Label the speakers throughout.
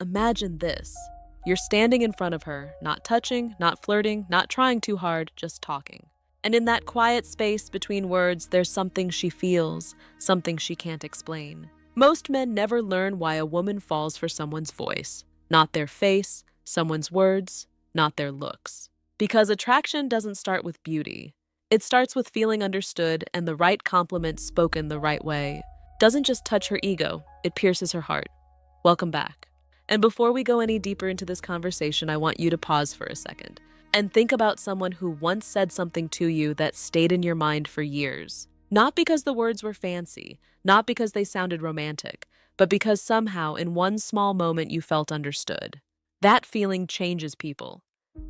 Speaker 1: imagine this. You're standing in front of her, not touching, not flirting, not trying too hard, just talking. And in that quiet space between words, there's something she feels, something she can't explain. Most men never learn why a woman falls for someone's voice, not their face, someone's words, not their looks. Because attraction doesn't start with beauty. It starts with feeling understood, and the right compliment spoken the right way doesn't just touch her ego, it pierces her heart. Welcome back. And before we go any deeper into this conversation, I want you to pause for a second and think about someone who once said something to you that stayed in your mind for years. Not because the words were fancy, not because they sounded romantic, but because somehow in one small moment you felt understood. That feeling changes people.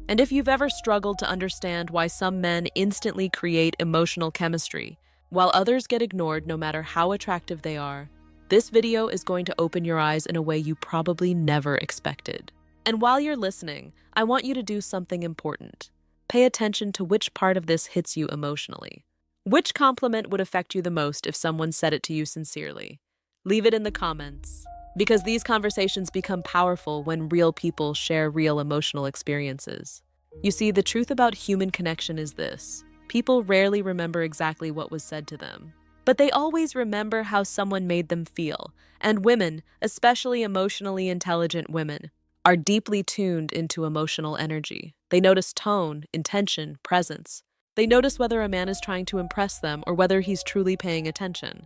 Speaker 1: And if you've ever struggled to understand why some men instantly create emotional chemistry, while others get ignored no matter how attractive they are, this video is going to open your eyes in a way you probably never expected. And while you're listening, I want you to do something important. Pay attention to which part of this hits you emotionally. Which compliment would affect you the most if someone said it to you sincerely? Leave it in the comments, because these conversations become powerful when real people share real emotional experiences. You see, the truth about human connection is this: people rarely remember exactly what was said to them, but they always remember how someone made them feel. And women, especially emotionally intelligent women, are deeply tuned into emotional energy. They notice tone, intention, presence. They notice whether a man is trying to impress them or whether he's truly paying attention.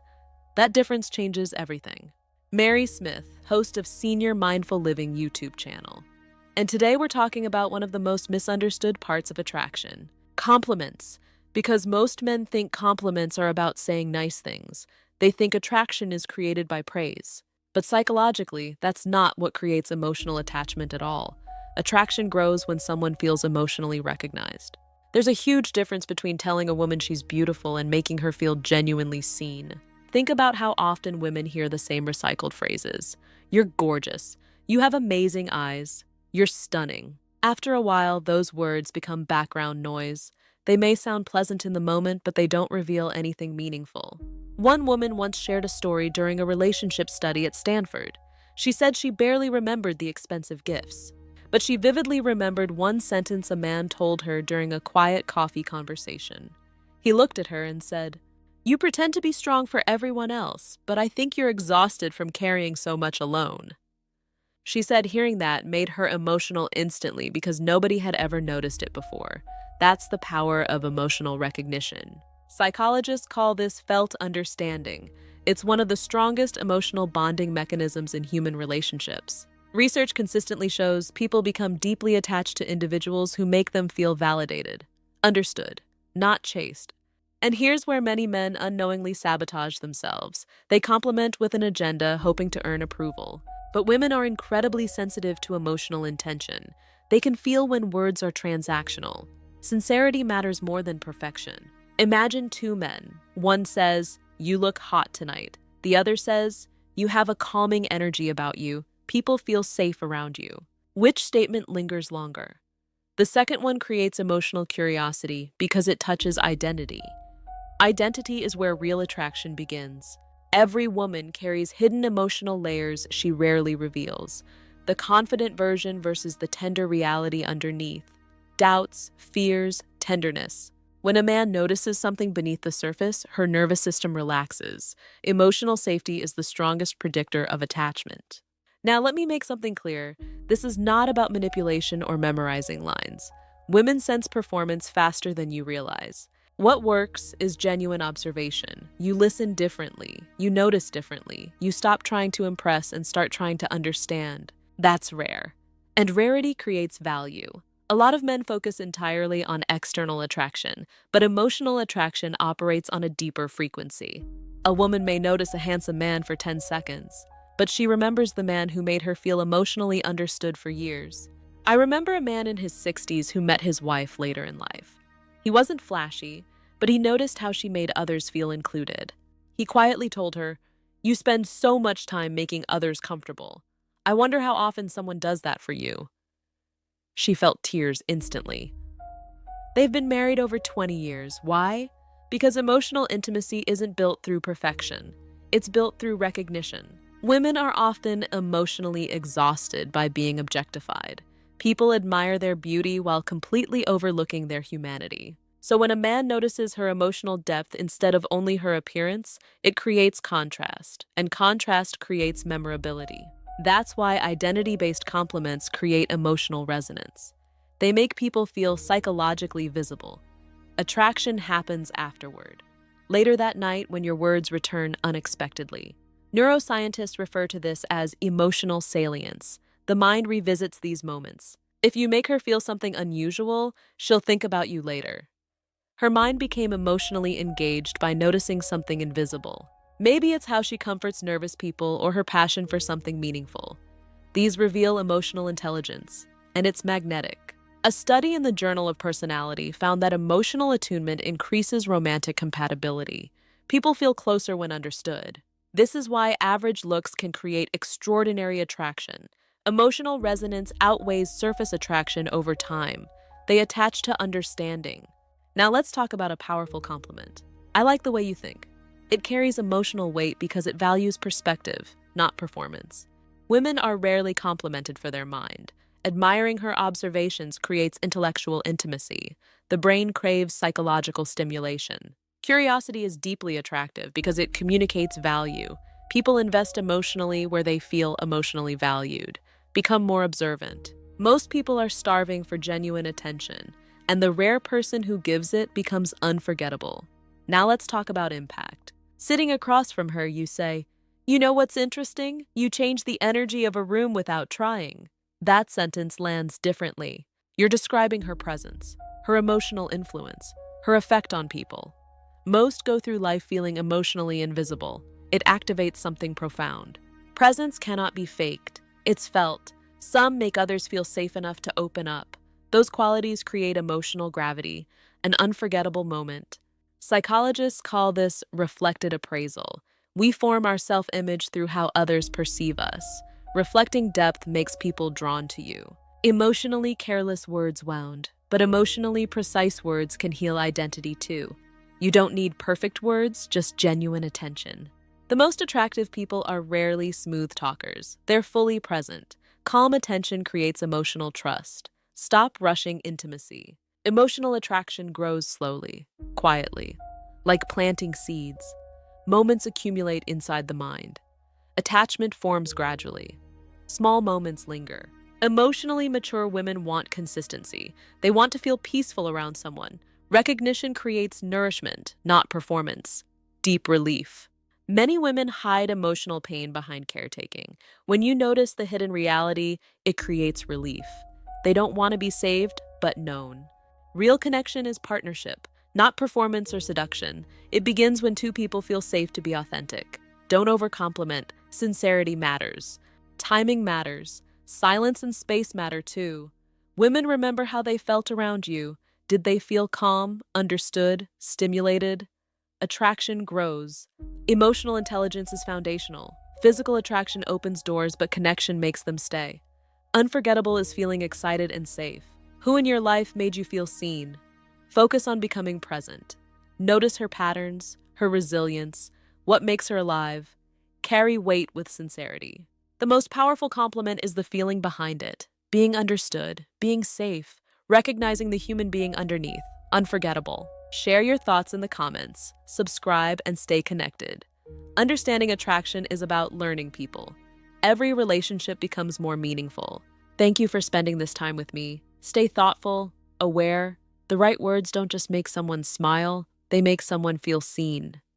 Speaker 1: That difference changes everything. Mary Smith, host of Senior Mindful Living YouTube channel. And today we're talking about one of the most misunderstood parts of attraction: compliments. Because most men think compliments are about saying nice things. They think attraction is created by praise. But psychologically, that's not what creates emotional attachment at all. Attraction grows when someone feels emotionally recognized. There's a huge difference between telling a woman she's beautiful and making her feel genuinely seen. Think about how often women hear the same recycled phrases. You're gorgeous. You have amazing eyes. You're stunning. After a while, those words become background noise. They may sound pleasant in the moment, but they don't reveal anything meaningful. One woman once shared a story during a relationship study at Stanford. She said she barely remembered the expensive gifts, but she vividly remembered one sentence a man told her during a quiet coffee conversation. He looked at her and said, "You pretend to be strong for everyone else, but I think you're exhausted from carrying so much alone." She said hearing that made her emotional instantly because nobody had ever noticed it before. That's the power of emotional recognition. Psychologists call this felt understanding. It's one of the strongest emotional bonding mechanisms in human relationships. Research consistently shows people become deeply attached to individuals who make them feel validated, understood, not chased. And here's where many men unknowingly sabotage themselves. They compliment with an agenda, hoping to earn approval. But women are incredibly sensitive to emotional intention. They can feel when words are transactional. Sincerity matters more than perfection. Imagine two men. One says, "You look hot tonight." The other says, "You have a calming energy about you. People feel safe around you." Which statement lingers longer? The second one creates emotional curiosity because it touches identity. Identity is where real attraction begins. Every woman carries hidden emotional layers she rarely reveals. The confident version versus the tender reality underneath. Doubts, fears, tenderness. When a man notices something beneath the surface, her nervous system relaxes. Emotional safety is the strongest predictor of attachment. Now, let me make something clear. This is not about manipulation or memorizing lines. Women sense performance faster than you realize. What works is genuine observation. You listen differently. You notice differently. You stop trying to impress and start trying to understand. That's rare. And rarity creates value. A lot of men focus entirely on external attraction, but emotional attraction operates on a deeper frequency. A woman may notice a handsome man for 10 seconds, but she remembers the man who made her feel emotionally understood for years. I remember a man in his 60s who met his wife later in life. He wasn't flashy, but he noticed how she made others feel included. He quietly told her, "You spend so much time making others comfortable. I wonder how often someone does that for you." She felt tears instantly. They've been married over 20 years. Why? Because emotional intimacy isn't built through perfection. It's built through recognition. Women are often emotionally exhausted by being objectified. People admire their beauty while completely overlooking their humanity. So when a man notices her emotional depth instead of only her appearance, it creates contrast, and contrast creates memorability. That's why identity-based compliments create emotional resonance. They make people feel psychologically visible. Attraction happens afterward, later that night when your words return unexpectedly. Neuroscientists refer to this as emotional salience. The mind revisits these moments. If you make her feel something unusual, she'll think about you later. Her mind became emotionally engaged by noticing something invisible. Maybe it's how she comforts nervous people or her passion for something meaningful. These reveal emotional intelligence, and it's magnetic. A study in the Journal of Personality found that emotional attunement increases romantic compatibility. People feel closer when understood. This is why average looks can create extraordinary attraction. Emotional resonance outweighs surface attraction over time. They attach to understanding. Now let's talk about a powerful compliment. I like the way you think. It carries emotional weight because it values perspective, not performance. Women are rarely complimented for their mind. Admiring her observations creates intellectual intimacy. The brain craves psychological stimulation. Curiosity is deeply attractive because it communicates value. People invest emotionally where they feel emotionally valued. Become more observant. Most people are starving for genuine attention, and the rare person who gives it becomes unforgettable. Now let's talk about impact. Sitting across from her, you say, "You know what's interesting? You change the energy of a room without trying." That sentence lands differently. You're describing her presence, her emotional influence, her effect on people. Most go through life feeling emotionally invisible. It activates something profound. Presence cannot be faked. It's felt. Some make others feel safe enough to open up. Those qualities create emotional gravity, an unforgettable moment. Psychologists call this reflected appraisal. We form our self-image through how others perceive us. Reflecting depth makes people drawn to you. Emotionally careless words wound, but emotionally precise words can heal identity too. You don't need perfect words, just genuine attention. The most attractive people are rarely smooth talkers. They're fully present. Calm attention creates emotional trust. Stop rushing intimacy. Emotional attraction grows slowly, quietly, like planting seeds. Moments accumulate inside the mind. Attachment forms gradually. Small moments linger. Emotionally mature women want consistency. They want to feel peaceful around someone. Recognition creates nourishment, not performance. Deep relief. Many women hide emotional pain behind caretaking. When you notice the hidden reality, it creates relief. They don't want to be saved, but known. Real connection is partnership, not performance or seduction. It begins when two people feel safe to be authentic. Don't overcompliment. Sincerity matters. Timing matters. Silence and space matter too. Women remember how they felt around you. Did they feel calm, understood, stimulated? Attraction grows. Emotional intelligence is foundational. Physical attraction opens doors, but connection makes them stay. Unforgettable is feeling excited and safe. Who in your life made you feel seen? Focus on becoming present. Notice her patterns, her resilience, what makes her alive. Carry weight with sincerity. The most powerful compliment is the feeling behind it. Being understood, being safe, recognizing the human being underneath. Unforgettable. Share your thoughts in the comments, subscribe, and stay connected. Understanding attraction is about learning people. Every relationship becomes more meaningful. Thank you for spending this time with me. Stay thoughtful, aware. The right words don't just make someone smile, they make someone feel seen.